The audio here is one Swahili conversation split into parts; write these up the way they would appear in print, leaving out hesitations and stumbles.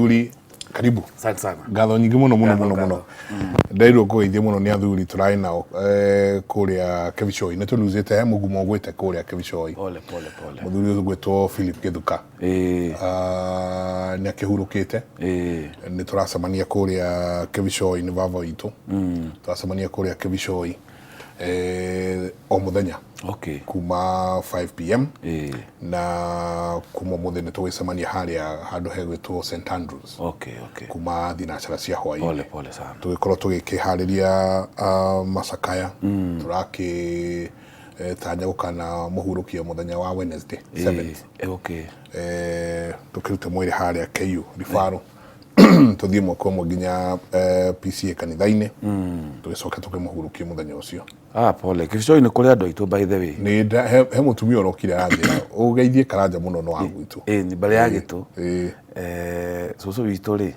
Uri karibu. Asante sana. Gatho nyingi muno. Ndairo ko ithie muno ni athuri turai nao kuria Kevishoi ne tuluzete mugumo gwete kuria Kevishoi. Pole. Muthuri uyu gwetwo Philip Githuka. Ni akihurukite. Ni turacemania kuria Kevishoi ni baba itu. Turacemania kuria Kevishoi o muthenya. Okay. Kuma 5 p.m. Na kuma muthenya twicemania haria handu hegwitwo St Andrews. Okay. Kuma thinacara cia hwaini. Pole sana. Tugikorwo tugikihariria Masakaya. Turaki tanya gukana muhurukio muthenya wa Wednesday 7th. Okay. Tukirute mwiri haria KU Rifaro. Tuthie mwako nginya PCA kanithaine. Tugicoka tukimuhurukia muthenya ucio. Pole. Kivishoi ni kuria andu aitu by the way. Ni he mutumia urokire anjira ugeithie karanja muno no wangu itu. Ni bale yagitu. Soso witu ri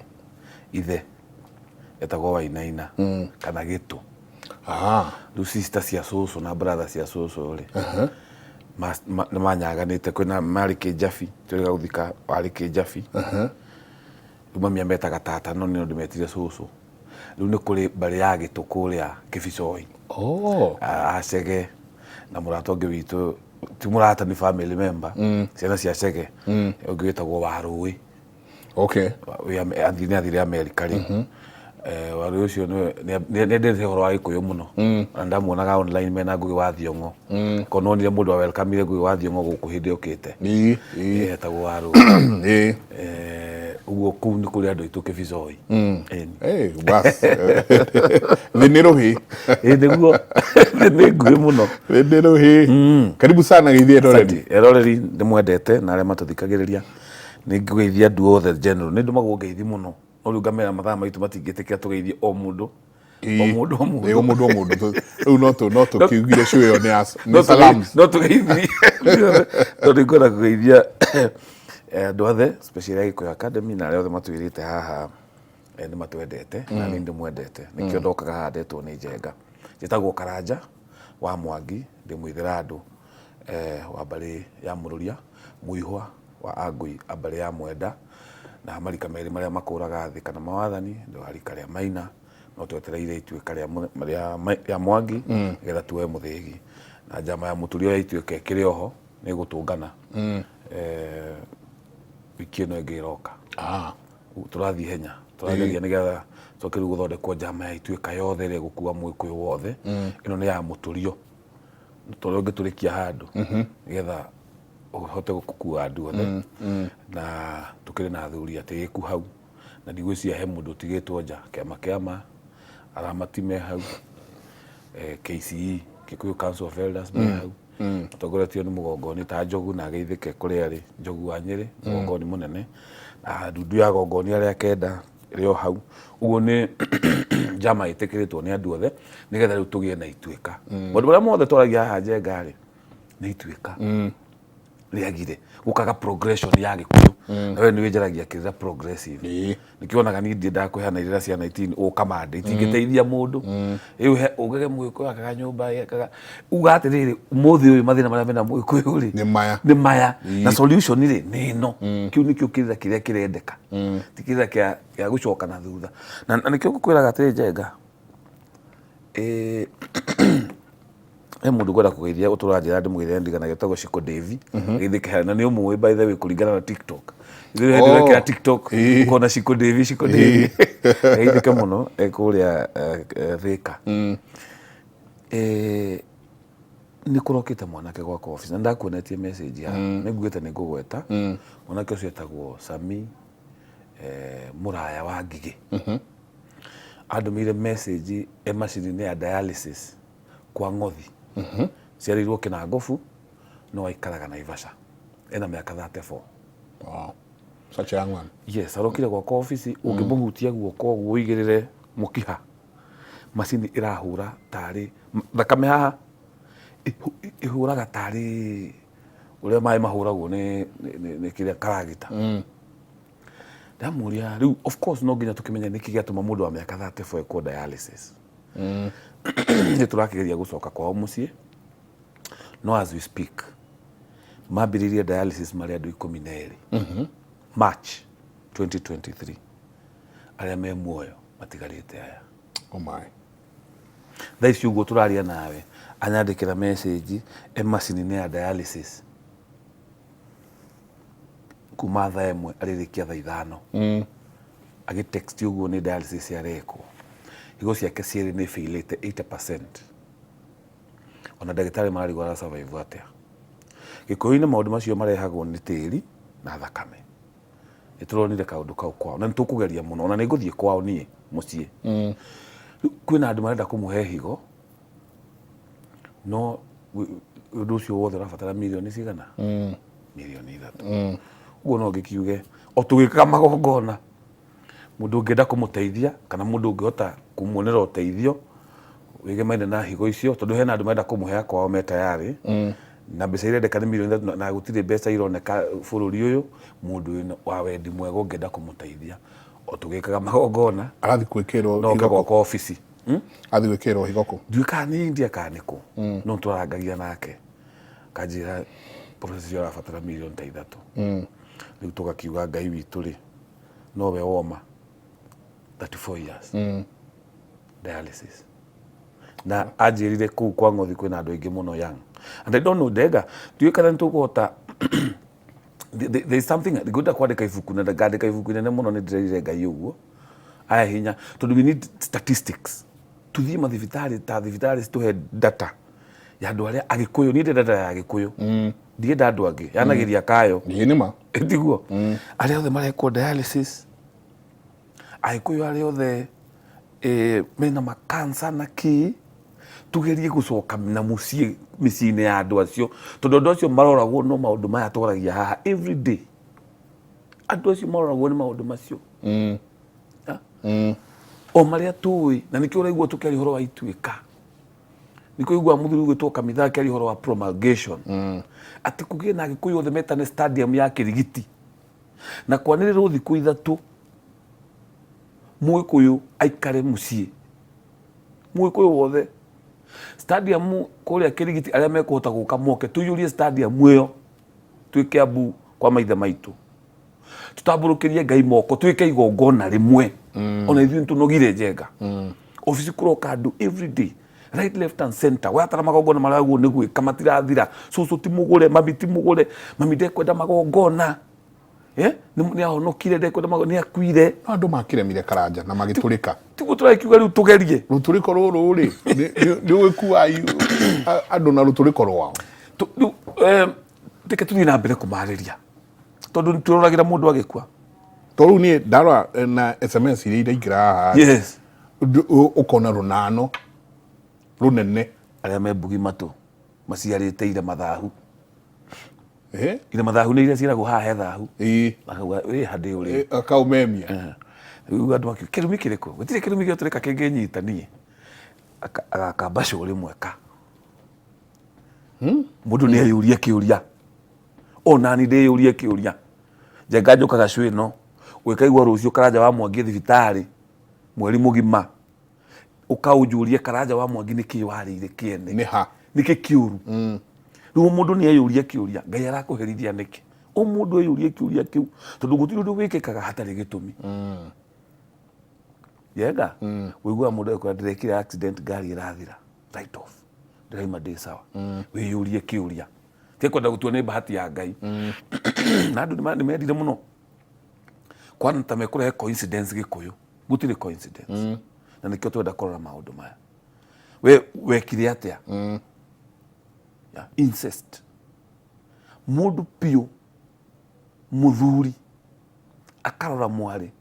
ithe etagwo Wainaina kana Gitu. Du sister cia soso na brother cia soso ri. Manyaganite kwina Marike Jaffi turiga guthika Marike Jaffi. Mami ametaga tata no ni ndimetire soso. Riu ni kuri bale yagitu kuria Kivishoi. Acege na murato ngi witu ti murata ni family member ciana cia Acege ungi witagwo Warui. Okay. We athire America ri Warui ucio ni ndete horo wa Gikuyu muno na ndamuonaga online mena Ngugi wa Thiong'o kono ni mundu wa welcome ile Ngugi wa Thiong'o guku hindi ukite etagwo Warui ugo kuu ni kuri andu itu Kivishoi bas Nirohi niguo ni Ngugi muno Nirohi karibu sana githie Eroreri ndimwendete na aria matuthikagiriria ni ngugeithia andu othe general ni ndumagwo ngeithi muno no riu ngamera mathaa maitu matingitikira tugeithie o mundu riu no tukiugire show yo ni salams no tugeithie no ndikora kugeithia andu othe special Gikuyu Academy na aria othe matwirite haha ni matwendete na ni ndimwendete nikio ndokaga haha ndetwo ni Njenga njitagwo Karanja wa Mwangi ndi mwithira andu wa bari ya Mururia Muihwa wa Angui abari ya Mwenda na marika meri maria makuraga thi kana mawathani ndo harika ria Maina no twetereire ituika ria Mwangi getha tuwe muthigi na jama ya Muturio ya ituike kiri oho ni gutungana wiki no ngiroka turathi henya turageria nigetha tukiru guthondekwo jama ya ituika yothe ri gukua Mwikuyu wothe ino ni ya Muturio turonge turikia handu nigetha uhote gukua andu othe na tukiri na athuri atigiku hau na ndigwiciria he mundu tigitwo nja kiama aramatime hau KCE Kikuyu Council of Elders me hau tugoretio ni mugongoni ta Njogu na geithike kuri ari Njogu wa Nyeri mugongoni munene na ndundu ya gongoni aria kenda rio hau ugo ni jama itikiritwo ni andu othe nigetha riu tugie na ituika mundu bara mothe twaragia haha Njenga ri ni ituika riagire gukaga progression ya Gikuyu nawe ni wejeragia kira progressive nikionaga ni ndida kuhana irira cia 19 o kamande itingiteithia mundu riu ugege Mwikuyu akaga nyumba akaga ugatiriri muthi uyu mathina maria mena Mwikuyu ri ni maya na solution ri ni no kiu nikio kirira kiria kirendeka tikira kia gucoka na thutha na nikio gukwiraga atiri Njenga mundu gwera kugeithia uturanjira ndi mugeithia ndigana getagwo Shiko Devi githike na ni umwe by the way kuringana na TikTok ile hedi ya TikTok uko na Shiko Devi githike muno kuria Thika ni kurokite mwanake gwa office ndakuonetie message ya nigwite ni ngugweta mwanake ucio etagwo Sami Muraya wa Ngigi andumire message emacini ya dialysis kwa Ngothi ciarirwo Kinangofu no aikaraga Naivasha ena miaka 34. Such a young one. Yes, arokire kwa office ungimuhutia guoko guigirire mukiha macini irahura tari thakame haha ihuraga tari uria mai mahuragwo ni kiria karagita ndamuria riu of course no nginya tukimenya niki giatuma mundu wa miaka 34 eko dialysis ni turakigeria gucoka kwa mucie no as we speak mambiririe dialysis mari andu 12 March 2023 aria me muoyo matigarite aya. Oh my. Thaici uguo turaria nawe anyandikira message macini ya dialysis kuma thaa imwe aririkia thaa 5 agitext uguo ni dialysis yareko higo ciake cieri ni failite 80%. Ona ndagitari marigwa ara survive atia gikuyu-ini maundu macio marehagwo ni tiri na thakame. Nituronire kaundu kau kwao na nitukugeria muno ona ninguthie kwao nie mucii. Kwina andu marenda kumuhe higo no undu ucio wothe urabatara milioni cigana milioni 3. Uguo no ngikiuge o tugikaga magongona mundu ungienda kumuteithia kana mundu ungihota kumuonera uteithio wige maina na higo icio tondu hena andu marenda kumuhe kwao me tayari na mbeca irendeka ni milioni 3 na gutire mbeca ironeka bururi uyu mundu wa wendi mwega ungienda kumuteithia o tugikaga magongona arathi kwikirwo no ngako kwa ofisi athi gwikirwo higoko nduika ni ndia kaniko no turarangagia nake kanjira process yo rafatara milioni 3 riu tugakiuga ngai witu ri no we woma 34 years dialysis na ajirire ku kwa ngothi kwina andu aingi muno young and I don't know dega nduika ni tukuhota there is something good kwandika ibuku na ngandika ibuku nene muno ni ndirire ngai uguo aya hinya tondu we need statistics tuthie mathibitari ta thibitari tuhe data ya andu aria agikuyu ni data ya agikuyu ndienda andu angi yanagiria kayo ni nima etiguo aria othe mareko dialysis agikuyu aria othe mena makansa na ki tugerie gucoka na mucie micine ya andu acio tondu andu acio maroragwo no maundu maya tũragia haha every day andu acio maroragwo ni maundu macio o maria tui na nikio raigua tukiari horo wa ituika niko igua muthuru gwitwo kamitha kiari horo wa promulgation ati kugie na gikuyu othe metane stadium ya Kirigiti na kwanirira thiku ithatu muikuyu aikare mucie muikuyu wothe stadium kuria Kirigiti aria mekuhota guka moke tuyurie stadium iyo tuike abu kwa maitha maitu tutamburukirie ngai moko tuike igongona rimwe ona ithuĩ tunogire njenga ofisi kuroka andu every day right left and center watara magongona maragwo ni gwika matirathira susu timugure mabiti mugure mamide kwenda magongona ni ahonokire ndekwenda magongona ni akuire andu makiremire karanja na magiturika tigu turaikiuga riu tugerie ruturiko ruru ri ni wikuwa andu na ruturiko rwao teke tuthie na mbere kumariria tondu turoragira mundu agikua toru ni ndara na SMS iria iraingira haha yes ukona runano runene aria me mbugi matu maciarite ire mathahu ire mathahu ni iria ciragwo haha he thahu akauga handi uri akaumemia riu andu akio kirumi kiriko gutire kirumi gio tureka kinginyita nie agakamba curi mweka mundu ni ayuria kiuria ona ni ndiyurie kiuria njenga njukaga cwino gwikaigwa rucio karanja wa Mwangi thibitari mweri mugima ukaunjurie karanja wa Mwangi niki warire kiene ni ha niki kiuru riu mundu ni ayurie kiuria ngai arakuherithia niki o mundu ayurie kiuria kiu tondu gutiri undu wikikaga hatari gitumi yega wigua mundu akwa ndirekire accident gari irathira right off ndiraima day sawa wiyurie kiuria tekwenda gutua ni bahati ya ngai na andu ni mendire muno kwana tamekura coincidence gikuyu gutire coincidence na nikio twenda kurora maundu maya we kire atia ya incest mundu pio muthuri akarora mwari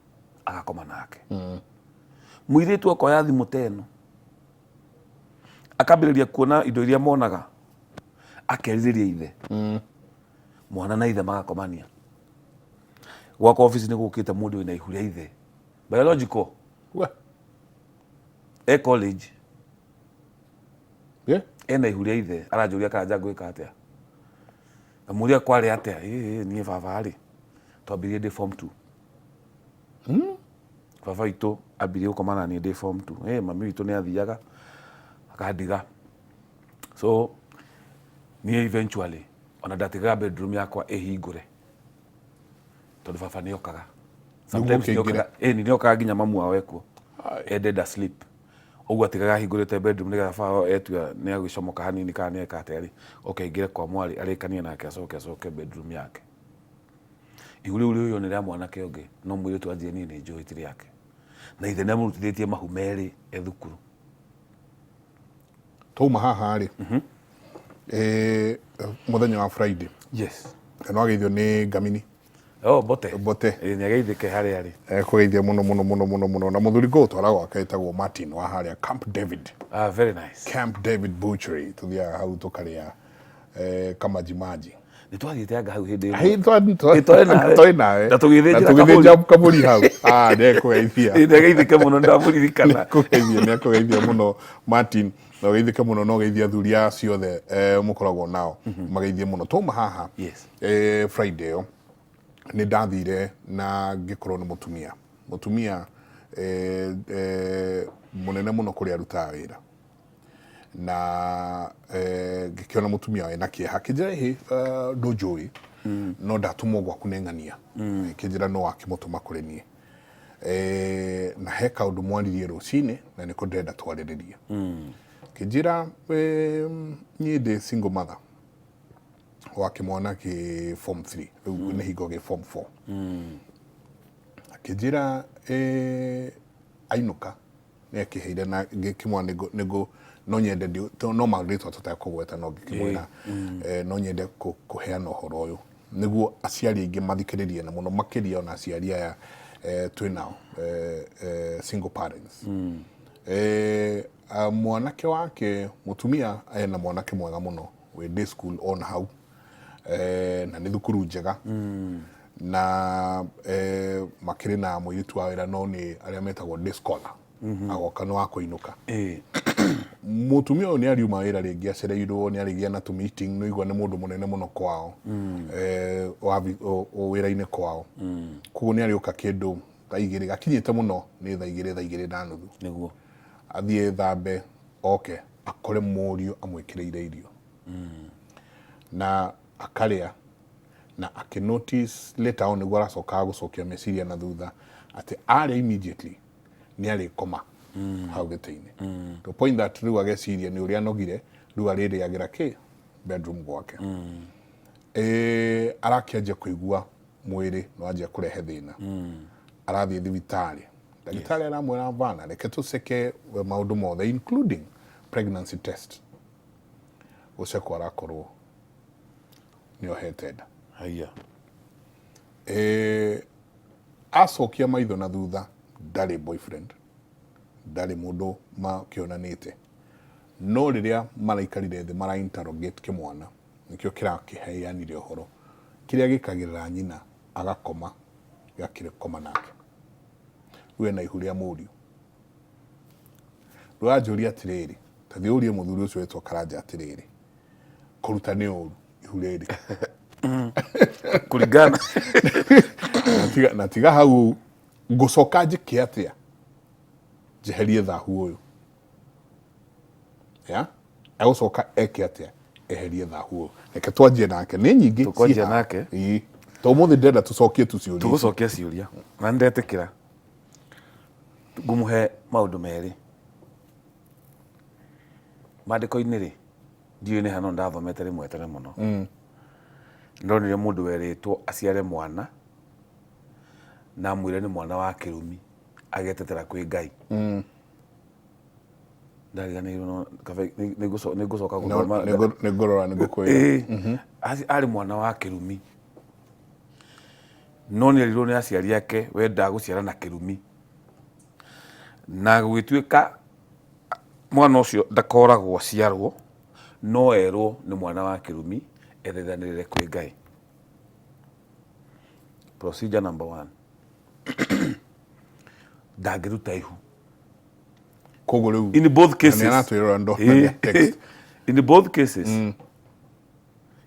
agakoma nake muiritu akoya thimu teno akambiriria kuona indo iria monaga akeririria ithe mwana na ithe magakomania gwaka office ni gukite mundu wina ihuria ithe biological college ena ihuria ithe aranjuria kanja gwika atia amuria kwari atia nie baba ri twambirie ndi form 2 baba itu ambirie gukomana ni ndi form 2 mami witu ni athiaga akandiga so ni eventually ona ndatiga bedroom yakwa ehingure tondu baba ni okaga sometimes niokaga nginya mamu wao ekuo ended asleep ũguo atigaga hingũrĩte bedroom nĩgetha baba etua nĩ agĩcomoka hanini kana nĩ eka atĩa okay ngire kwa mwari arĩkanie nake acoke bedroom yake igũrũ ũyũ nĩ rĩa mwanake ũngĩ no mũirĩtu anjie niĩ nĩ njũĩ ti rĩake na ithe nĩ amũrutithĩtie mahu merĩ thukuru twauma haha rĩ mũthenya wa Friday yes no ageithio nĩ Ngamini bote nĩ ageithĩke harĩa rĩ kũgeithia mũno na mũthuri ngũ twara gwake etagwo Martin wa harĩa Camp David very nice Camp David Butchery tuthiaga hau tukarĩa kamajimaji nĩ twathiĩte anga hau hĩndĩ ĩyo nawe na tũgĩthĩnja kamũri hau ndekũgeithia nĩageithĩke mũno ndamũririkana nĩakũgeithia mũno Martin na ũgeithĩke mũno no geithia athuri ciothe mũkoragwo nao mageithie mũno twauma haha Friday ĩyo nĩ ndathire na ngĩkorwo nĩ mũtumia mũnene mũno kũrĩa arutaga wĩra na ngĩkĩona mũtumia wĩna kĩeha kĩnjĩra ndũnjũĩ no ndatumwo gwaku nĩ ng'ania kĩnjĩra no wakĩmũtũma kũrĩ niĩ na he kaũndũ mwaririe rũcinĩ na nĩko ndĩrenda twarĩrĩrie kĩnjĩra niĩ ndĩ single mother wa kĩmwana kĩ form 3 rĩu nĩ hingo gĩ form 4 akĩnjĩra ainũka nĩ akĩheire na ngĩkĩmwana nĩguo no nyende no marĩtwa tũtekũgweta no ngĩkĩmwĩra no nyende kũheana ũhoro ũyũ nĩguo aciari aingĩ mathikĩrĩrie na mũno makĩria ona aciari aya twĩnao single parents mwanake wake mũtumia ena mwanake mwega mũno wĩ day school on hau na nĩ thukuru njega na makĩrĩ na mũirĩtu wa wĩra no nĩ arĩa metagwo day scholar agoka nĩ wa kũinũka mũtumia ũyũ nĩ ariuma wĩra rĩngĩ acereirwo nĩ arĩgĩa na tũ meeting no igua nĩ mũndũ mũnene mũno kwao wĩra-inĩ kwao koguo nĩ arĩũka kĩndũ thaa igĩrĩ gakinyĩte mũno nĩ thaa igĩrĩ na nuthu nĩguo athiĩ thambe oke akore mũriũ amwĩkĩrĩire irio na akarĩa na akĩnotice later on nĩguo aracokaga gũcokia meciria na thutha atĩ arĩa immediately nĩ arĩkoma hau gĩtĩ-inĩ to point that rĩu ageciria nĩ ũrĩa anogire rĩu arĩrĩagĩra bedroom gwake arakĩanjia kũigua mwĩrĩ no anjia kũrehe thĩna arathiĩ thibitarĩ ndagĩtarĩ aramwĩra vana reke tũceke maũndũ mothe including pregnancy test gũcekwo arakorwo nĩ ohete nda acokia maitho na thutha ndarĩ boyfriend ndarĩ mũndũ makĩonanĩte no rĩrĩa maraikarire thĩ mara interrogate kĩmwana nĩkĩo kĩrakĩheanire ũhoro kĩrĩa gĩkagĩrĩra nyina agakoma gakĩrĩkoma nake rĩu na ihu rĩa mũriũ rũranjũria atĩrĩrĩ ta thiĩ ũrie mũthuri ũcio wetwo Karanja atĩrĩrĩ kũruta nĩ ũru ihu rĩrĩ kũringana na tiga hau ngũcoka njĩke atĩa njeherie thahu ũyũ egũcoka eke atĩa eherie thahu ũyũ reke twanjie nake nĩ nyingĩ tũkwanjia nake to ũmũthĩ ndĩrenda tũcokie tũgũcokia ciũria na ndetĩkĩra ngũmũhe maũndũ merĩ maandĩko-inĩ rĩ ndiũĩ nĩ hano ndathomete rĩmwe tene mũno ndonire mũndũ werĩtwo aciare mwana na mwĩre nĩ mwana wa kĩrumi agetetera kwĩ Ngai ndariganĩirwo nĩ ngũcoka nĩ ngũrora nĩ ngũkwĩra arĩ mwana wa kĩrumi no nĩ erirwo nĩ aciari ake wenda gũciara na kĩrumi na gũgĩtuĩka mwana ũcio ndakoragwo aciarwo no erwo nĩ mwana wa kĩrumi ethethanĩrĩre kwĩ Ngai. Procedure number 1 ndangĩruta ihu koguo rĩu in both cases nĩaratwĩrora ndo text in both cases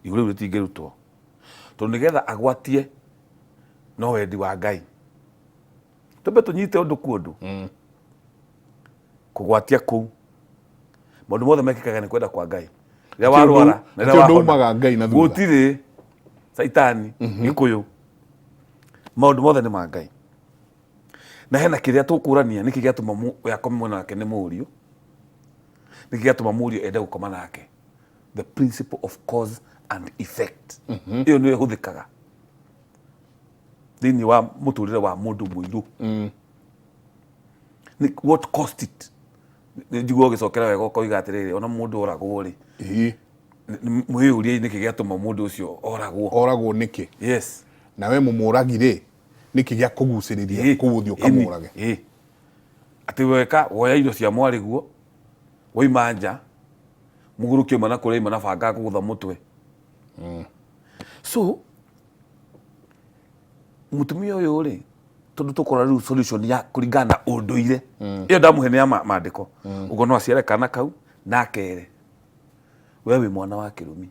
ihu rĩu rĩtingĩrutwo tondũ nĩgetha agwatie no wendi wa Ngai tũmbe tũnyite ũndũ kũndũ kũgwatia kũu maũndũ mothe mekĩkaga nĩ kwenda kwa Ngai rĩrĩa warwara na rĩrĩa wahona Ngai na thutha gũtirĩ saitani gĩkũyũ maũndũ mothe nĩ ma Ngai na hena kiria tukurania niki giatuma yakome mwena wake ni murio niki giatuma murio ende gukoma nake the principle of cause and effect iyo niyo huthikaga thini wa muturire wa mundu muiru what caused it njiguo gicokera wega koiga atiriri ona mundu oragwo ri mwiyurie niki giatuma mundu ucio oragwo niki yes na we mumuragire niki gia kuguciriria kuguthio kamurage ati weka woya indo cia mwariguo woimanja mugurukio mana kure mana banga kugutha mutwe so mutumia uyu ri tondu tukora riu solution ya kuringana unduire iyo ndamuhene ya maandiko ugo no aciare kana kau na kere we wi mwana wa kirumi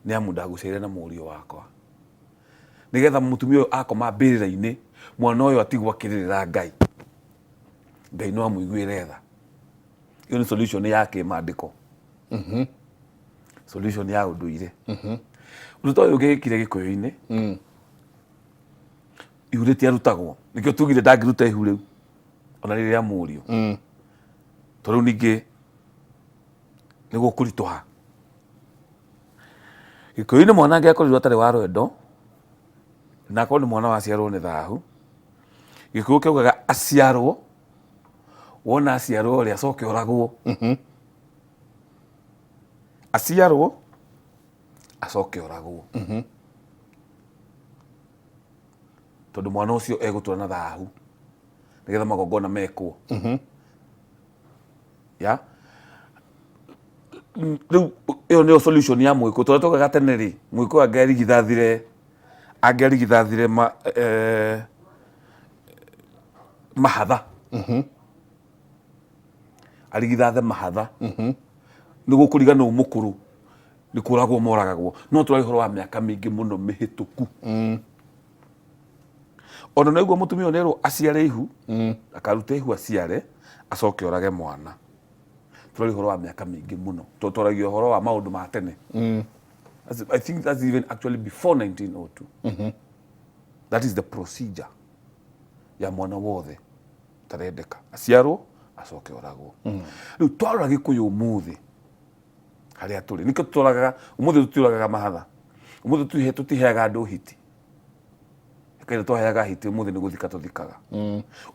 ni amunda gucire na murio wakwa nigetha mutumia uyu akoma mbirira-ini mwana uyu atigwa kiririra Ngai no amuiguire tha iyo ni solution ya kimaandiko solution ya unduire ruto uyu gikire gikuyu-ini ihure ti arutagwo nikio tugire ndangiruta ihu riu ona riria murio to riu ningi niguo kurituha gikuyu-ini mwana ngiakorirwo atari wa rwendo na ko ni mwana waciarwo ni thahu gikuyu kiugaga aciarwo wona aciarwo ri acoke oragwo aciarwo acoke oragwo tondu mwana ucio egutura na thahu nigetha magongona mekwo ya riu iyo ni solution ya mwiko tondu tugaga tene ri mwiko angerigithathire mahatha arigithathe mahatha niguo kurigana umukuru ni kuragwo moragagwo no turari horo wa miaka mingi muno mihituku ona naiguo mutumia nerwo aciare ihu akaruta ihu aciare acoke orage mwana turari horo wa miaka mingi muno tutoragio horo wa maundu ma tene I think that's even actually before 1902 that is the procedure ya mwana wothe tarendeka aciarwo acoke oragwo riu twarora gikuyu umuthi haria turi nikio tutoragaga umuthi tuturagaga mahatha umuthi tutiheaga andu hiti kende twaheaga hiti umuthi ni guthika tuthikaga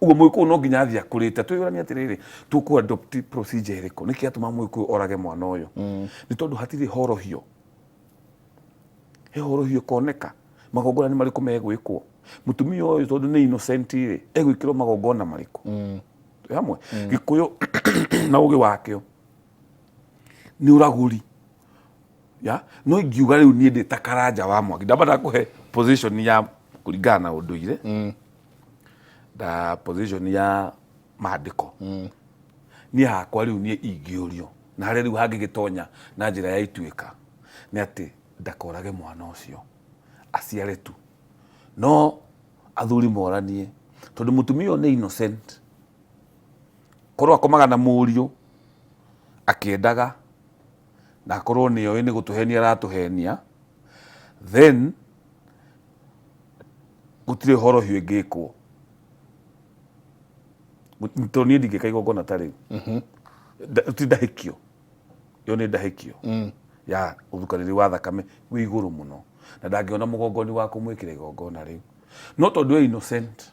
uguo mwikuyu no nginya athia kurite twirania atiriri tuku adopt procedure iriko niki atuma mwikuyu orage mwana uyu ni tondu hatiri horohio horohio koneka magongona ni mariku megwikwo mutumia uyu tondu ni innocent ri egwikirwo magongona mariku hamwe gikuyu na ugi wakio ni uraguri ya no ingiuga riu nie ndi takaranja wa mwangi ndabada kuhe position ya kuringana na unduire da position ya maandiko ni hakwa riu nie ingiurio na haria riu hangigitonya na njira ya ituika ni ati ndakorage mwana ucio aciare tu no athuri moranie tondu mutumia ni innocent korwo akomaga na murio akiendaga na korwo niyo ni gutuhenia aratuhenia then gutire horohio ingikwo to ni ndige kaigongona tari ti ndahikio yo ni ndahikio ya uthukaniri wa thakame wi iguru muno na ndangiona mugongoni waku mwikire igongona riu no tondu innocent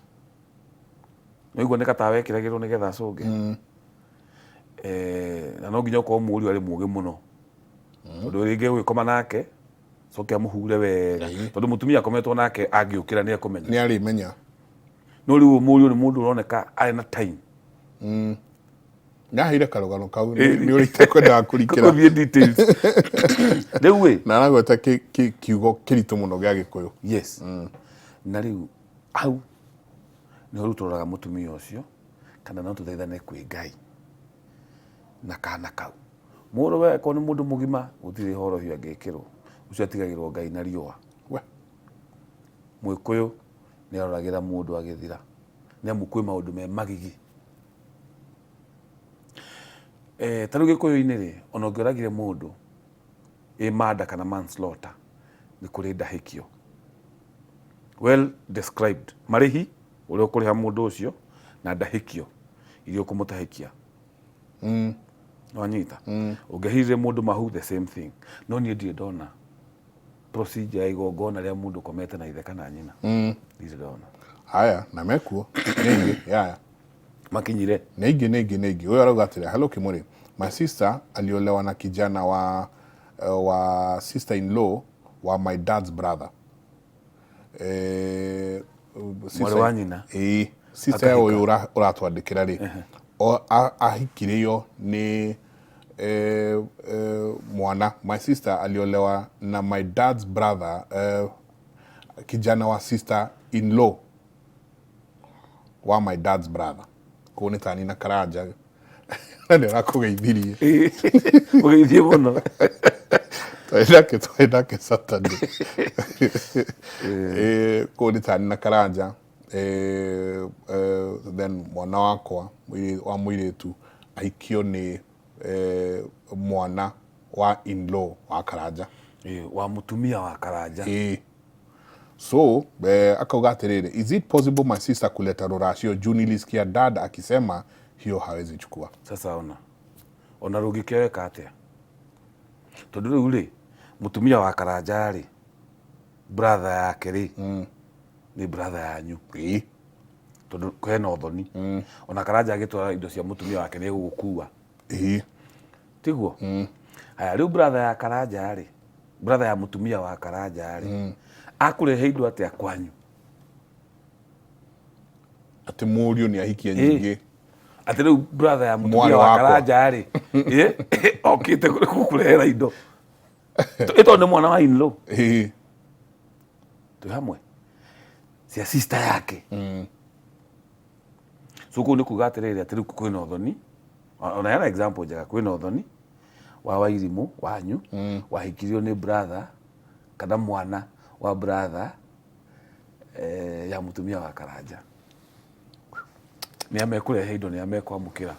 no iguoneka ta wekiragirwo nigetha acunge na no nginya ukorwo muri ari mugi muno tondu ringi gwikoma nake coke amuhure wega tondu mutumia akometwo nake angiukira ni akumenya ni ari menya no riu muri ni mundu uroneka ari na time na hire karugano kau ni urite kwenda kurikira ko vie details riu we na nagweta kiugo kiritu muno gia gikuyu yes na riu au ni rutoraga mutumia ucio kana no tuthaithane kwi Ngai na kana kau muru we ko ni mundu mugima gutire horohio angikirwo ucio atigagirwo Ngai na riua we mwikuyu ni aroragira mundu agithira ni amukwe maundu me magigi taru gikuyu-ini ri ona ungiragire mundu murder kana manslaughter ni kuri ndahikio well described marihi uria ukuriha mundu ucio na ndahikio iria ukumutahikia wanyita ungehirire mundu mahu the same thing no nie ndie ndona procedure ya igongona ria mundu komete na ithe kana nyina ndire ndona haya na mekuo ningi ya makinyire ningi uyo arauga atiri hello Kimuri, my sister aliolewa na kijana wa sister in law wa my dad's brother. Mwari wa nyina sister uyu uratwandikira ri ahikirio ni mwana. My sister aliolewa na my dad's brother, kijana wa sister in law wa my dad's brother. Kone tani na Karanja ndio nakugeithirie ugeithie muno twendake Saturday kone tani na Karanja then mwana wakwa wa muiretu aikio ni mwana wa in-law wa Karanja wa mutumia wa Karanja so akauga atiriri, is it possible my sister kuleta rurashio juu nilisikia dad akisema hiyo hawezi chukua. Sasa ona rugikeweka atia tondu riu ri mutumia wa Karanja ri brother yake ri ni brother yanyu tondu kwena uthoni ona Karanja agitwara indo cia mutumia wake ni gukua tiguo haya riu brother ya Karanja ri brother ya mutumia wa Karanja ri akurehe indo atia kwanyu ati murio ni ahikia nyingi ati riu brother ya mutumia wa Karanja ri okite kurehera indo ito ni mwana wa in-law tu hamwe cia sister yake so ko ni kuga atiriri ati riu kwina uthoni ona yana example njega kwina uthoni wa Wairimu wanyu wahikirio ni brother kana mwana wa brother ya mutumia wa Karanja ni amekurehe indo ni amekwamukira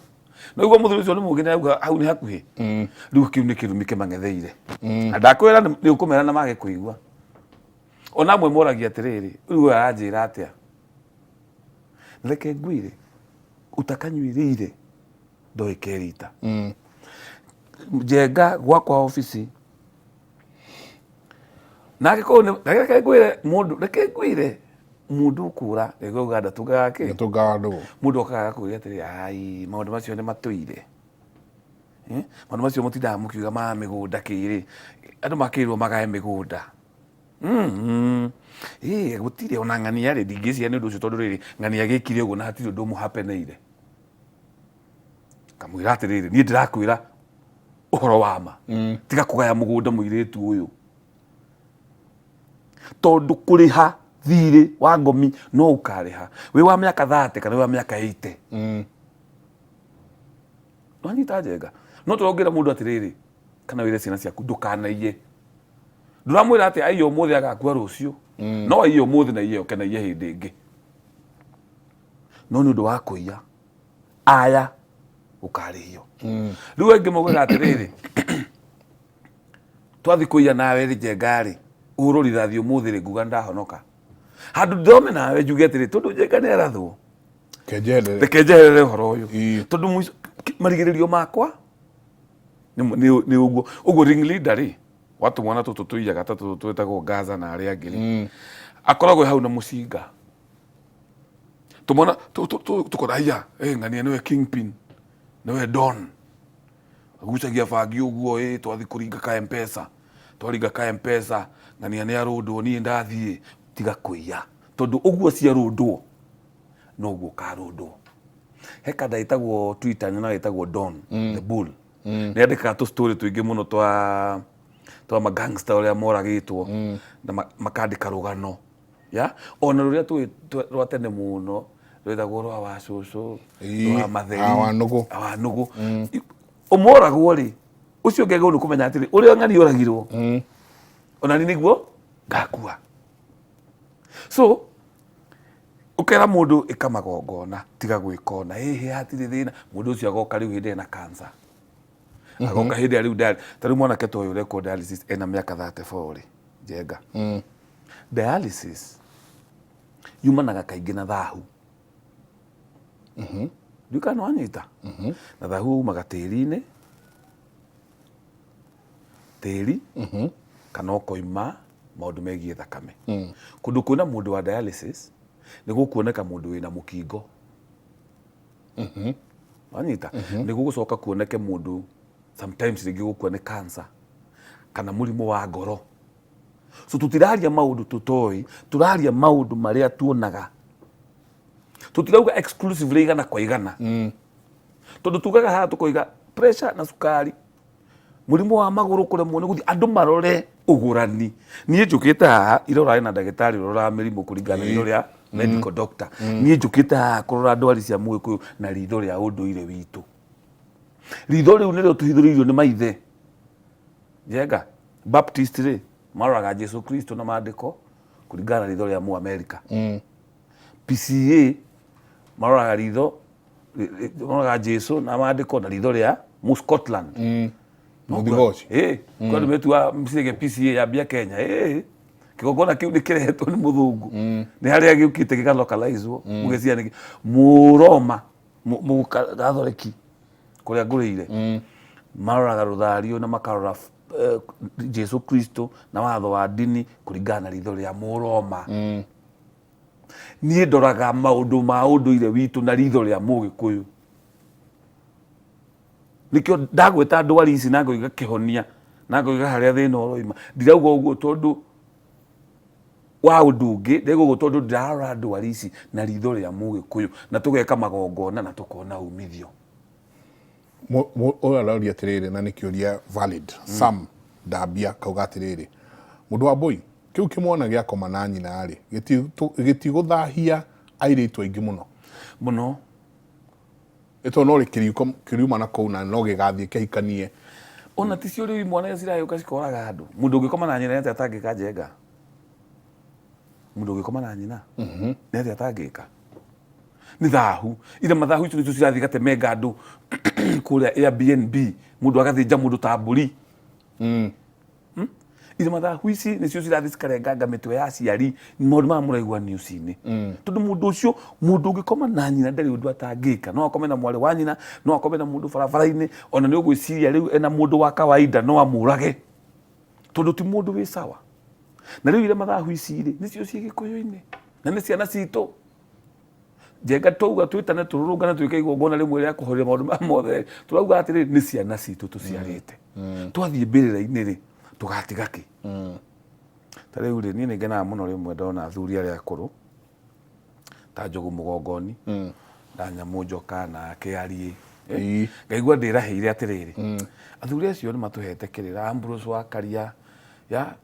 no igwa muthuri ucio ni mugine auga hau ni hakuhi riu kiu ni kirumi kimangetheire ndakwira ni ukumera na mage kuigwa ona mwe moragia atiriri riu aranjira atia reke ngwire utakanyuirire ndoikerita Njenga gwakwa ofisi nake ko reke ngwire mundu kura ego ganda tugake tugando mundu akaga kuria atiri ai maundu macio ni matuire maundu macio mutinda mukiuga ma migunda kiri andu makirwo magae migunda gutire ona ng'ania ri ndingĩcia nĩ ũndũ ũcio tondũ rĩrĩ ng'ania gĩkire ũguo na hatirĩ ũndũ mũhapeneire kamwĩra atĩrĩrĩ niĩ ndĩrakwĩra ũhoro wa ma tiga kũgaya mũgũnda mũirĩtu ũyũ tondũ kũrĩha thirĩ wa ngomi no ũkarĩha wĩ wa mĩaka 30 kana wĩ wa mĩaka 80 wanyita njenga no tũrongera mũndũ atĩrĩrĩ kana wĩre ciana ciaku ndũkanaiye nduramwĩra atĩ aiyo ũmũthĩ agakua rũciũ no aiyo ũmũthĩ na iye kana iye hĩndĩ ĩngĩ no nĩ ũndũ wa kũiya aya ũkarĩhio rĩu angĩ maugĩra atĩrĩrĩ twathi kũiya nawe rĩ Njenga rĩ ũhũrwo rithathi ũmũthĩ rĩ nguga ndahonoka handũ ndome nawe njuge atĩrĩ tondũ Njenga nĩ arathwo kenjerere ũhoro ũyũ tondũ marigĩrĩrio makwa nĩ ũguo ring leader rĩ watu mwana tũtũ tũiyaga ta tũtũ twĩtagwo Gaza na arĩa angĩ rĩ akoragwo hau na mũcinga tũmona tũkora haya ng'ania nĩwe kingpin nĩwe don agucagia bangi ũguo twathi kũringa ka mpesa twaringa ka mpesa ng'ania nĩ arũndwo niĩ ndathiĩ tiga kũiya tondũ ũguo ciarũndwo no guo karũndwo he kada itagwo Twitter nyona itagwo Don the Bull nĩ andĩkaga tũ story tũingĩ mũno twa magangster ũrĩa moragĩtwo na makandĩka rũgano ya ona rũrĩa rwa tene mũno rwĩtagwo rwa wacũcũ rwa matheri wa nũgũ ũmoragwo rĩ ũcio ngegwo nĩ kũmenya atĩrĩ ũrĩa ng'ani ũragirwo ona ni nĩguo ngakua so ukera mũndũ ĩkamagongona tiga gwĩkona hatirĩ thĩna mũndũ ũcio agoka rĩu hĩndĩ ena cancer agoka hĩndĩ ya rĩu ta rĩu mwanake ta ũyũ ũrekwo dialysis ena mĩaka 34 rĩ Njenga dialysis yumanaga kaingĩ na thahu ndikano anyita na thahu umaga tĩri-inĩ tĩri kana ũkoima maũndũ megiĩ thakame kũndũ kwĩna mũndũ wa dialysis nĩ gũkuoneka mũndũ wĩna mũkingo anyita nĩ gũgũcoka kuoneke mũndũ sometimes rĩngĩ gũkua nĩ cancer kana mũrimũ wa ngoro so tutiraria maũndũ tũtoĩ tũraria maũndũ marĩa tuonaga tutirauga exclusively igana kwa igana tondũ tugaga haha tũkoiga pressure na sukari mũrimũ wa magũrũ kũremwo nĩ gũthiĩ andũ marore ũgũrani niĩ njũkĩte haha irora na ndagĩtarĩ ũroraga mĩrimũ kũringana na ritho rĩa medical doctor niĩ njũkĩte haha kũrora ndwari cia Mũgĩkũyũ na ritho rĩa ũndũire witũ ritho rĩu nĩrĩo tũhithũrĩirio nĩ maithe njenga Baptist rĩ maroraga Jesu Kristo na maandĩko kũringana na ritho rĩa Mũamerika PCA maroraga ritho maroraga Jesu na maandĩko na ritho rĩa Scotland Mũthigoci kwani metua msige PCA ya bia Kenya kigongona kiu nĩ kirehetwo nĩ mũthũngũ nĩ harĩa gĩukĩte gĩkalocalizewo mũgĩcia nĩ Mũroma mũgathoreki kũrĩa ngũrĩire maroraga rũthario na makarora Jesu Kristo na watho wa dini kũringana na ritho rĩa Mũroma niĩ ndoraga maũndũ ma ũndũire witũ na ritho rĩa Mũgĩkũyũ nikio ndagweta ndwari ici na ngoiga kĩhonia na ngoiga harĩa thĩna ũroima ndirauga ũguo tondũ wa ũndũ ũngĩ ndĩguo tondũ ndirarora ndwari ici na ritho rĩa Mũgĩkũyũ na tũgeka magongona na tũkona umithio ũrarauria atĩrĩrĩ na nĩ kĩũria valid Sam Ndambia kauga atĩrĩrĩ mũndũ wa Mbũi kĩu kĩmwana gĩa koma na nyina rĩ gĩtigũthahia airĩtu aingĩ mũno ito no kĩriuma na kũu na no gĩgathiĩ kĩhikanie ona ti cio rĩu imwana cirayũka cikoraga andũ mũndũ ũngĩkoma na nyina nĩatĩa atangĩka njenga mũndũ ũngĩkoma na nyina nĩatĩa atangĩka nĩ thahu ire mathahu icio nĩcio cirathiĩ gatemenga andũ kũrĩa Airbnb mũndũ agathĩnja mũndũ ta mbũri ire mathahu ici nĩcio cirathiĩ cikarenganga mĩtwe ya aciari maũndũ maya mũraigua news-inĩ tondũ mũndũ ũcio mũndũ ũngĩkoma na nyina ndarĩ ũndũ atangĩka no akome na mwarĩ wa nyina no akome na mũndũ barabara-inĩ ona nĩ ũgwĩciria rĩu ena mũndũ wa kawaida no amũrage tondũ ti mũndũ wĩ sawa na rĩu ire mathahu ici rĩ nĩcio ciĩ Gĩkũyũ-inĩ na nĩ ciana citũ njenga twauga twĩtane tũrũrũngane twĩke igongona rĩmwe rĩa kũhoria maũndũ maya mothe tũrauga atĩrĩ nĩ ciana citũ tũciarĩte twathiĩ mbĩrĩra-inĩ rĩ tũgatiga kĩ ta rĩu rĩ niĩ nĩ ngenaga mũno rĩmwe ndona athuri arĩa akũrũ ta Njogu Mũgongoni na Nyamũ Njoka na Kĩariĩ ngaigua ndĩraheire atĩrĩrĩ athuri acio nĩ matũhete kĩrĩra Ambrose wa Karia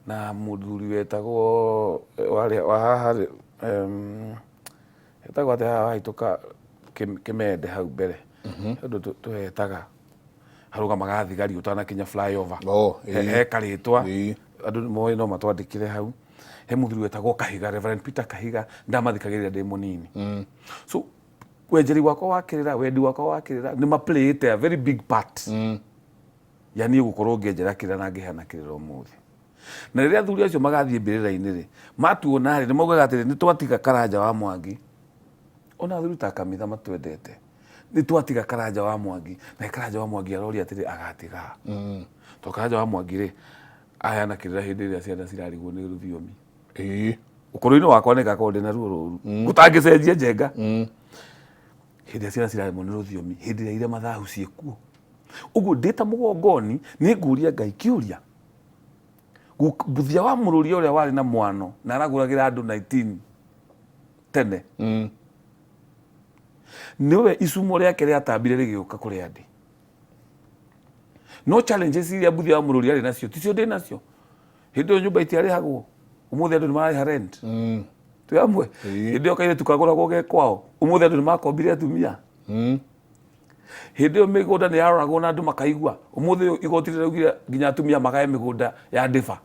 na mũthuri wetagwo wa haha etagwo atĩ haha wahĩtũka Kĩmende hau mbere andũ tũhetaga harũgamaga thigari ũtanakinya flyover he karĩtwa andũ moĩ no matwandĩkire hau he mũthuri wetagwo Kahiga Reverend Peter Kahiga ndamathikagĩrĩria ndĩ mũnini so wenjeri wakwa wa kĩrĩra wendi wakwa wa kĩrĩra nĩ maplayĩte a very big part ya niĩ gũkorwo ngĩenjera kĩrĩra na ngĩheana kĩrĩra ũmũthĩ na rĩrĩa athuri acio magathiĩ mbĩrĩra-inĩ rĩ matuona rĩ nĩ maugaga atĩrĩ nĩ twatiga Karanja wa Mwangi ona athuri ta Kamitha matwendete nĩ twatiga Karanja wa Mwangi na Karanja wa Mwangi aroria atĩrĩ agatiga to Karanja wa Mwangi rĩ aheana kĩrĩra hĩndĩ ĩrĩa ciana cirarigwo nĩ rũthiomi ũkũrũ-inĩ wakwa nĩ gakorwo ndĩ na ruo rũru gũtangĩcenjia njenga hĩndĩ ĩrĩa ciana ciraremwo nĩ rũthiomi hĩndĩ ĩrĩa ire mathahu ciĩkuo ũguo ndĩ ta Mũgongoni nĩ ngũria Ngai kĩũria Mbuthia wa Mũrũria ũrĩa warĩ na mwano na aragũragĩra andũ 19 tene niwe icumo rĩake rĩatambire rĩgĩũka kũrĩ andĩ no challenges iria Mbuthia wa Mũrũria arĩ nacio ticio ndĩ nacio hĩndĩ ĩyo nyũmba itiarĩhagwo ũmũthĩ andũ nĩ mararĩha rent twĩ hamwe hĩndĩ ĩyo kairĩtu kagũragwo ge kwao ũmũthĩ andũ nĩ makombire atumia hĩndĩ ĩyo mĩgũnda nĩ yaroragwo na andũ makaigua ũmũthĩ igoti rĩraugire nginya atumia magae mĩgũnda ya ndĩba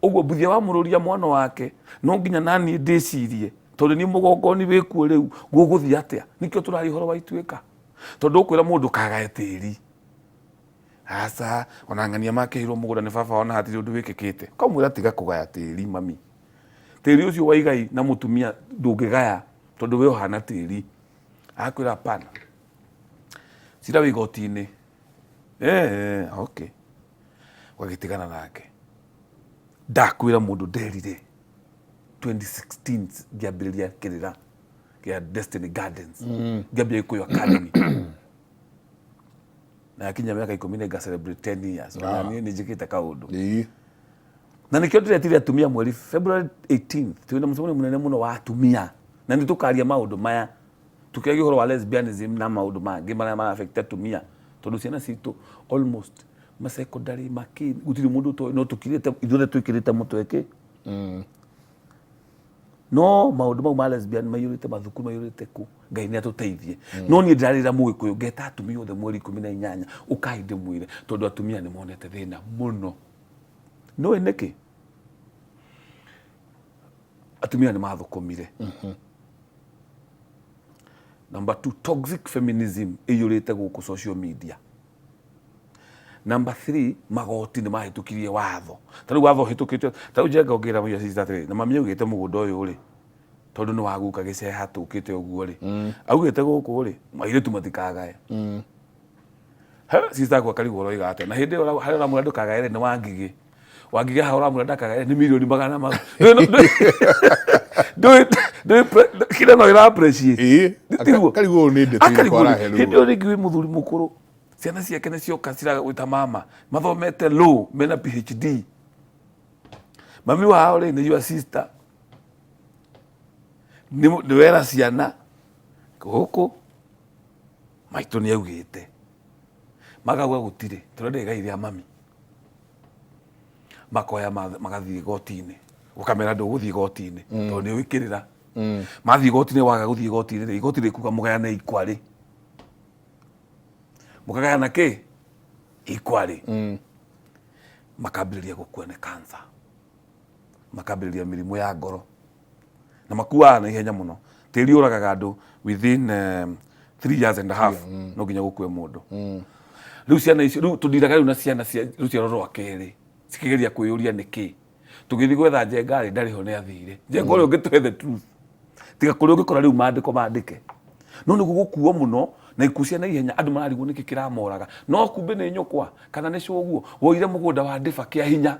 ũguo Mbuthia wa Mũrũria mwana wake no nginya naniĩ ndĩcirie tondũ nĩ Mũgongoni wĩkuo rĩu gũgũthiĩ atĩa nĩkĩo tũrari ũhoro wa Ituĩka tondũ ũkwĩra mũndũ kagae tĩri aca ona ng'ania makĩhirwo mũgũnda nĩ baba ona hatirĩ ũndũ wĩkĩkĩte kamwĩra tiga kũgaya tĩri mami tĩri ũcio wa igai na mũtumia ndũngĩgaya tondũ we ũhana tĩri akwira hapana cira wigoti-inĩ okay wagitigana nake ndakwira mundu nderire 2016 ngiambĩrĩria kĩrĩra kĩa Destiny Gardens ngiambia Gĩkũyũ Academy na yakinya mĩaka 10 nga celebrate 10 years na niĩ nĩ njĩkĩte kaũndũ na nĩkĩo ndĩretire atumia mweri February 18th twĩna mũcemanio mũnene mũno wa atumia na nĩ tũkaria maũndũ maya tukiagia ũhoro wa lesbianism na maũndũ mangĩ marĩa ma affect atumia tondũ ciana citũ almost ma secondary maki gũtirĩ mũndũ to no tukirĩte ithuothe twĩkĩrĩte mũtweke no maũndũ mau ma lesbian mayũrĩte mathukuru mayũrĩte ku Ngai nĩ atũteithie no niĩ ndarĩra Mũgĩkũyũ ngeta atumia othe mweri 18 ũkai ndĩmwĩre tondũ atumia nĩ monete thĩna mũno no nĩkĩ atumia nĩ mathũkũmire Number 2, toxic feminism ĩyũrĩte gũkũ social media. Number 3, magoti nĩ mahĩtũkirie watho. Ta rĩu watho hĩtũkĩtio, ta rĩu Njenga ũngĩra mũiya sister atĩrĩ, na mami augĩte mũgũnda ũyũ rĩ, tondũ nĩ waguka gĩceha tũkĩte ũguo rĩ. Augĩte gũkũ rĩ, mairĩtu matikagae. Sister akwa karigwo roiga atĩa. Na hĩndĩ ĩyo harĩ ũramwĩra ndũkagae nĩ Wangigĩ. Wangigĩ ha ũramwĩra ndakagae nĩ milioni 100. Kila no ira appreciate. Karigwo nĩ ndeto kwara helu. Hĩndĩ ĩyo rĩngĩ wĩ mũthuri mũkũrũ. Ciana ciake nĩ cioka ciragwĩta mama. Mathomete law, mena PhD. Mami wao rĩ nĩ your sister. Nĩ wera ciana. Gũkũ maitũ nĩ augĩte. Magauga gũtirĩ. Tũrenda igai rĩa mami. Makoya magathiĩ goti-inĩ. Ukamera ndũgũthiĩ goti-inĩ tondũ nĩ wĩkĩrĩra mathiĩ goti-inĩ waga gũthiĩ goti-inĩ igoti rĩkuga mũgayane ikwari mũkagayana kĩ ikwari makambĩrĩria gũkua nĩ cancer makambĩrĩria mĩrimũ ya ngoro na makuaga na ihenya mũno tĩri ũragaga andũ within 3 years and a half no nginya gũkue mũndũ rĩu ciana icio rĩu tũndiraga rĩu na ciana rũciaro rwa kerĩ cikĩgeria kwĩyũria nĩkĩ tũgĩthi gwetha Njenga rĩ ndarĩ ho nĩ athire Njenga ũrĩa ũngĩtũhe the truth tiga kũrĩa ũngĩkora rĩu mandĩke no nĩ gũkuo mũno na ikuũ cia na ihenya andũ mararigwo nĩkĩ kĩramoraga no kumbe nĩ nyũkwa kana nĩ cũguo woire mũgũnda wa Ndĩba kĩa hinya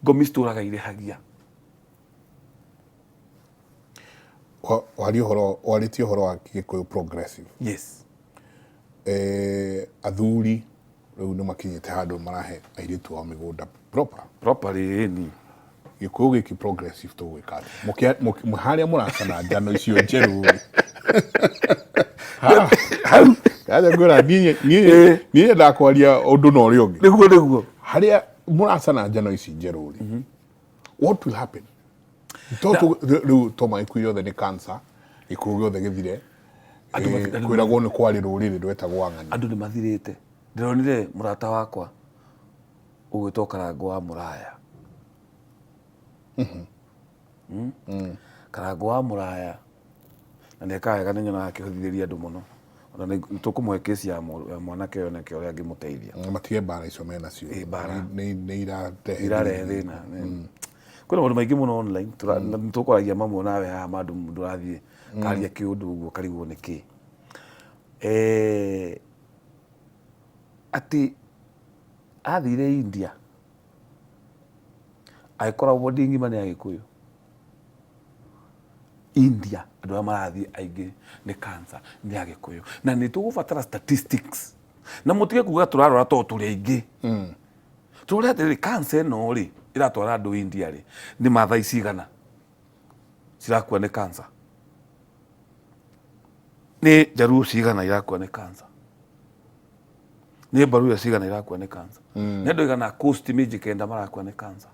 ngomi citũraga irĩhagia warĩtie ũhoro wa Gĩkũyũ progressive yes athuri rĩu nĩ makinyĩte handũ marahe airĩtu ao mĩgũnda properly ni Gĩkũyũ gĩkĩ progressive tũgwĩka harĩa mũracana njano icio njerũ kaja ngora niĩ ndakwaria ũndũ na ũrĩa ũngĩ nĩguo harĩa mũracana njano ici njerũ what will happen rĩu toma ikuũ yothe nĩ cancer ikuũ gĩothe gĩthire kwĩragwo nĩ kwarĩ rũrĩrĩ rwetagwo Ang'ani andũ nĩ mathirĩte ndĩronire mũrata wakwa ũgwĩtwo Karangũ wa Mũraya Karangũ wa Mũraya na nĩekaga wega nĩ nyonaga akĩhũthĩrĩria andũ mũno ona nĩ tũkũmũhe kesi ya mwanake ũyũ nake ũrĩa angĩmũteithia matige mbara icio menacio nĩ irarehe thĩna kwĩna maũndũ maingĩ mũno online tũkwaragia mamwe nawe haha mandũ mũndũ ũrathiĩ karia kĩũndũ ũguo karigwo nĩkĩ ati athire India aikora body ngima nĩ ya Gĩkũyũ India andũ arĩa marathiĩ aingĩ nĩ cancer nĩ ya Gĩkũyũ na nĩ tũgũbatara statistics na mũtige kuga tũrarora to tũrĩ aingĩ tũrĩa atĩrĩrĩ cancer ĩno rĩ ĩratwara andũ India rĩ nĩ Maathai cigana cirakua nĩ cancer nĩ Jaruo cigana irakua nĩ cancer nĩ Mbaruya cigana irakua nĩ cancer nĩ andũ igana coast miji kenda marakua nĩ cancer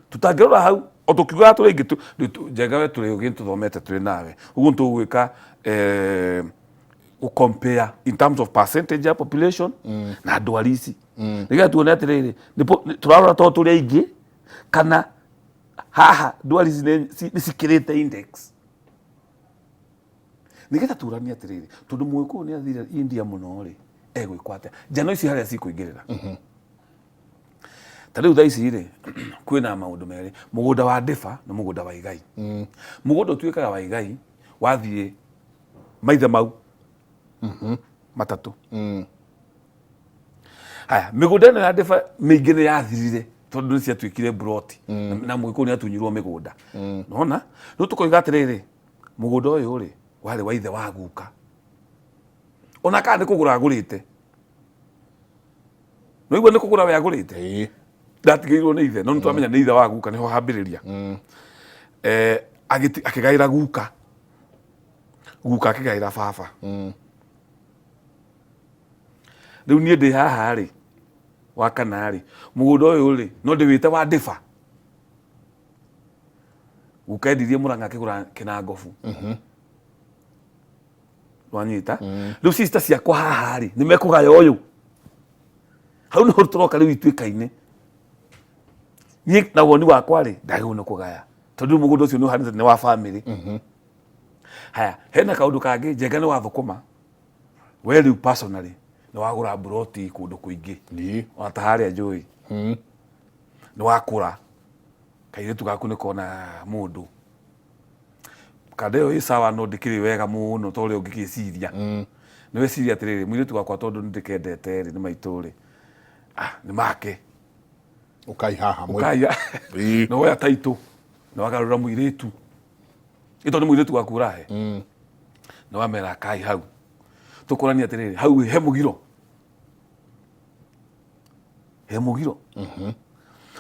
tutangĩrora hau o tũkiuga tũrĩ aingĩ Njenga we tũrĩ ũgĩ tũthomete tũrĩ nawe ũguo tũgwĩka compare in terms of percentage ya population na ndwari ici nĩgetha tuone atĩrĩrĩ tũrarora to tũrĩ aingĩ kana haha ndwari ici nĩ cikĩrĩte index nĩgetha turanie atĩrĩrĩ tondũ Mũgĩkũyũ nĩ athire India mũno rĩ egwĩkwa atĩa njano ici harĩa cikũingĩrĩra ta riu thaici ri kwina maundu meri mugunda wa Ndiba na mugunda wa Igai mugunda tuikaga wa Igai wathie maithe mau matatu haya migunda ino ya Ndiba mingi ni yathirire tondu ni ciatuikire broti na mugiku ni atunyirwo migunda nona no tukoiga atiriri mugunda uyu ri wari wa ithe wa guka ona kana kugura agurite no igwe ni kugura we agurite ndatigirwo ni ithe no twamenya ni ithe wa guka niho hambiriria akigaira guka akigaira baba riu nie ndi haha ri wa kana ri mugunda uyu ri no ndiwite wa Ndiba guka endirie Murang'a akigura Kinangobu wanyita riu sister ciakwa haha ri ni mekugaya uyu hau niho turoka riu ituikaine ni na woni wakwa ri ndagona kugaya tondu mugunda ucio ni hanite ni wa family haya hena kaundu kangi Njenga ni wa thukuma we riu personally ni wagura broti kundu kuingi ona ta haria njui ni wakura kairetu gaku ni kona mundu kadeo isawa no ndikiri wega muno tole ungikiciria niwe ciria atiriri mwiretu gakwa tondu ndikendete ri ni maituri ni make ukai haha mwe ukaya no we ataitu no wagarura mwiretu ito ni mwiretu gakura he no wamera kai hau tukurania atiriri hau he mugiro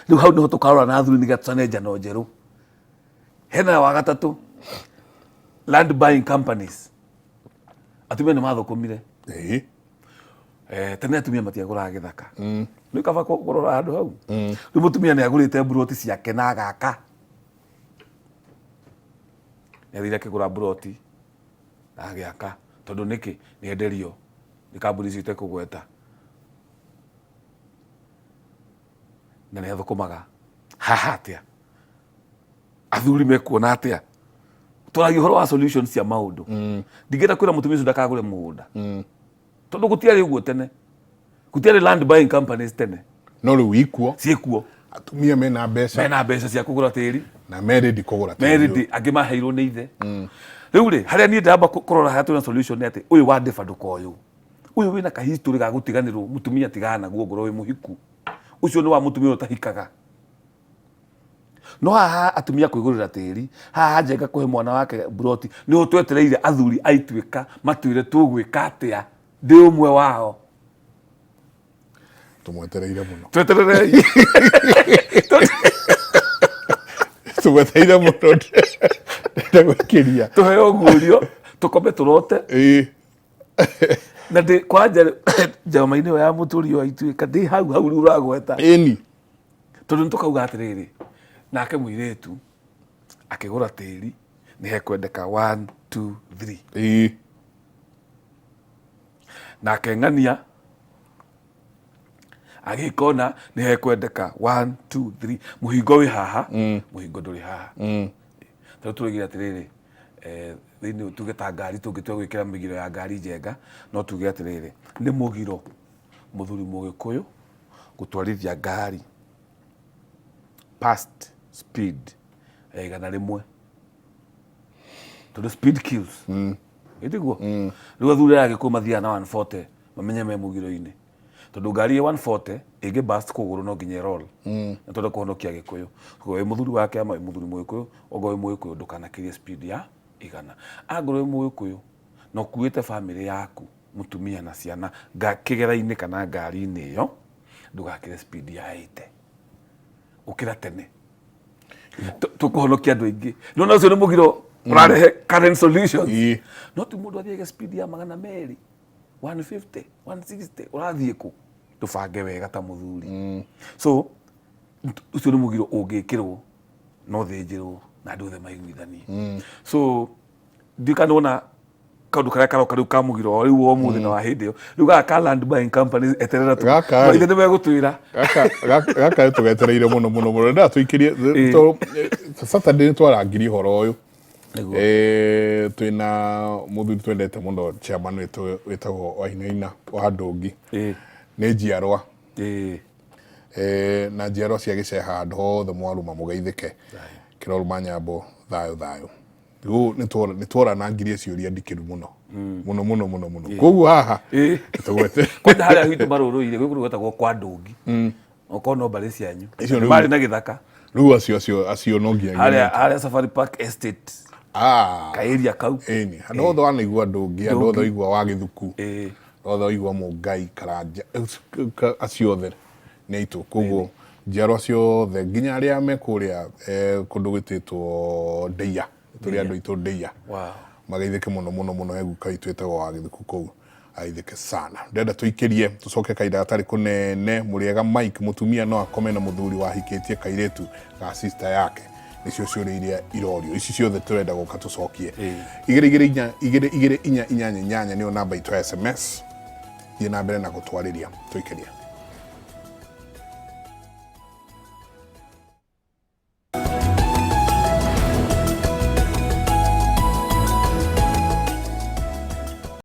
riu hau niho tukarora na thuri ni gatane njano njeru hena wa gatatu land buying companies atumia ni mathukumire tene atumia matiagura githaka ni kaba kurora andu hau riu mutumia ni agurite broti ciake na gaka yathire akigura broti agiaka tondu niki ni enderio ni kambuni cite kugweta na ni athukumaga haha atia athuri mekuona atia twaragi horo wa solutions cia maundu ndigenda kwira mutumia ucio ndakagure mugunda tondu gutiari uguo tene gutiari land buying companies tene no riu ikuo ciekuo atumia mena mbeca cia kugura tiri na meredi kugura tiri meredi angimaheirwo ni ithe riu ri haria ni ndamba kurora hatu na solution ni ati uyu wa Ndiba ndukoyu uyu wina ka history ga gutiganirwo mutumia tigana guo ngoro wi muhiku ucio ni wa mutumia utahikaga no haha atumia kwigurira tiri haha Njenga kuhe mwana wake broti ni utwetereire athuri aituika matwire tugwika atia ndi umwe wao tumwetereire muno twetererei tumwetereire muno ndagwikiria tuheo gurio tukome turote na ndi kwanja jamaine ya muturi wa ituika ndi hau riu uragweta tondu tukauga atiriri nake mwiretu akigura tiri ni hekwendeka 1 2 3 nake ng'ania agikona ni hekwendeka 1 2 3 muhingo wi haha muhingo nduri haha tondu turigira atiriri thini tuge ta ngari tungitwa gwikira migiro ya ngari Njenga no tuge atiriri ni mugiro muthuri mugikuyu gutwarithia ngari past speed igana rimwe tondu speed kills itiguo riu athuri agikuyu mathia na 140 mamenye me mugiro-ini tondu ngari ya 140 igi bust kuguru no nginya roll na tondu kuhonokia gikuyu we muthuri wake ama muthuri mugikuyu ogo mugikuyu ndukanakirie speed ya igana agoro mugikuyu no kuite family yaku mutumia na ciana kigera-ini kana ngari-ini iyo ndugakire speed ya 80 ukira tene tukuhonokia andu aingi no ucio ni mugiro urarehe current solutions no tu mundu athiege speed ya 200 150 160 urathie ku tubange wega ta muthuri so ucio ni mugiro ungikirwo no thinjirwo na andu othe maiguithanie so ndikana kaundu karia karoka riu ka mugiro riu wo muthi na wa hindi yo riu gaka land buying companies eterera tu maithe ni megutwira gaka tugetereire muno nda tuikirie Saturday ni twarangiri horo uyu twina muthuri twendete muno chairman wetu wetagwo Wainaina wa Ndungi ni njiarwa na njiarwa cia Gĩceha handũ hothe mwaruma mũgeithĩke Kĩrolu Manyambo thayũ rĩu nĩ tworanangirie ciũria ndikĩru mũno koguo haha tũgwete kwenda harĩa gwitũ marũrũ-inĩ gwĩ gwĩtagwo kwa Ndũngi okorwo no mbarĩ cianyu marĩ na gĩthaka rĩu acio no nginya harĩa Safari Park Estate kaĩria kau handũ hothe wanaigua Ndũngi handũ hothe waigua wa Gĩthuku hothe waigua Mũngai Karanja acio othe nĩ aitũ koguo njiarwa ciothe nginya arĩa me kũrĩa kũndũ gwĩtĩtwo Ndeia tũrĩ andũ aitũ Ndeia mageithĩke mũno eguka itũ etagwo wa Gĩthuku kũu aithĩke sana ndenda tũikĩrie tũcoke kaida gatarĩ kũnene mũrĩega Mike mũtumia no akome na mũthuri wahikĩtie kairĩtu ga sister yake nĩcio ciũria iria irorio ici ciothe tũrenda gũka tũcokie 224 nĩyo namba itũ ya SMS thiĩ na mbere na gũtwarĩria tũikĩrie